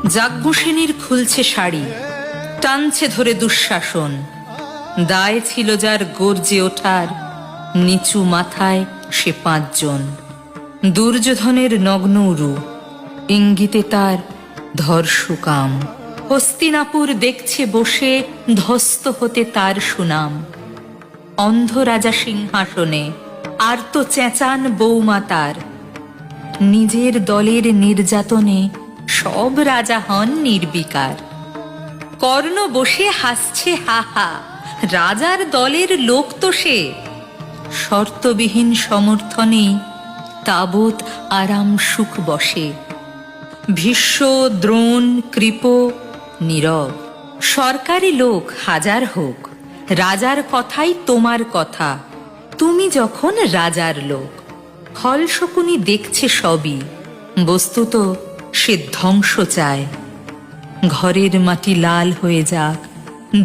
যাজ্ঞসেনীর খুলছে শাড়ি, টানছে ধরে দুঃশাসন। দায় ছিল যার গর্জে ওঠার, নিচু মাথায় সে 5 জন। দুর্যোধনের নগ্ন উরু, ইঙ্গিতে তার ধর্ষকাম। হস্তিনাপুর দেখছে বসে, ধ্বস্ত হতে তার সুনাম। অন্ধ রাজা সিংহাসনে, আর তো চেঁচান বৌমা তার। নিজের দলের নির্যাতনে সব রাজা হন নির্বিকার। কর্ণ বসে হাসছে হা হা, রাজার দলের লোক তো সে। শর্তবিহীন সমর্থনে তাবৎ আরাম সুখ বসে। ভীষ্ম, দ্রোণ, কৃপ নীরব। সরকারি লোক হাজার হোক, রাজার কথাই তোমার কথা। তুমি যখন রাজার লোক। ফল শকুনি দেখছে সবই, বস্তুত সে ধ্বংস চায়। ঘরের মাটি লাল হয়ে যাক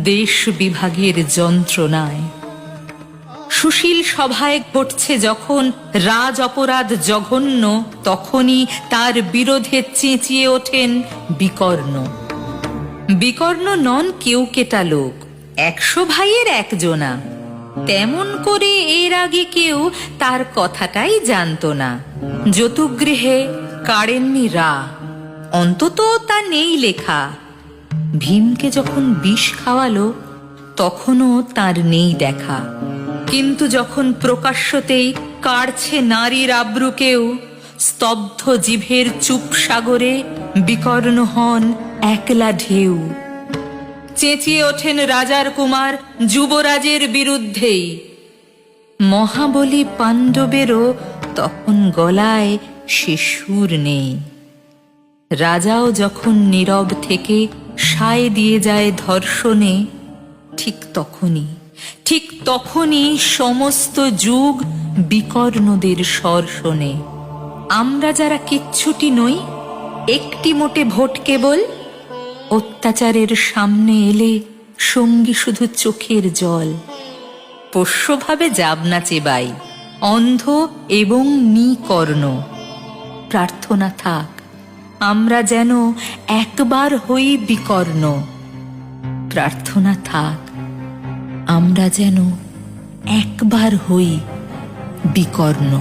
দেশ বিভাগের যন্ত্রণায়। সুশীল সভায় ঘটছে যখন রাজ অপরাধ জঘন্য, তখনই তার বিরোধে চেঁচিয়ে ওঠেন বিকর্ণ। বিকর্ণ নন কেউ কেটা লোক, 100 ভাইয়ের একজনা। তেমন করে এর আগে কেউ তার কথাটাই জানতো না। যতুগৃহে কাড়েননি রা, অন্তত তা নেই লেখা। ভীমকে যখন বিষ খাওয়ালো, তখনও তার নেই দেখা। কিন্তু যখন প্রকাশ্যতেই কাড়ছে নারীর আব্রুকেও, স্তব্ধ জিভের চুপ সাগরে বিকর্ণ হন একলা ঢেউ। চেঁচিয়ে ওঠেন রাজার কুমার যুবরাজের বিরুদ্ধেই। মহাবলী পাণ্ডবেরও তখন গলায় সে সুর নেই। রাজাও যখন নীরব থেকে সায় দিয়ে যায় ধর্ষণে, ঠিক তখনই সমস্ত যুগ বিকর্ণদের স্বর শোনে। আমরা যারা কিচ্ছুটি নই, একটি মোটে ভোট কেবল, অত্যাচারের সামনে এলে সঙ্গী শুধু চোখের জল। পোষ্যভাবে যাবনা চেবাই, অন্ধ এবং নিকর্ণ। প্রার্থনা থাক আমরা যেন একবার হই বিকর্ণ। প্রার্থনা থাক আমরা যেন একবার হই বিকর্ণ।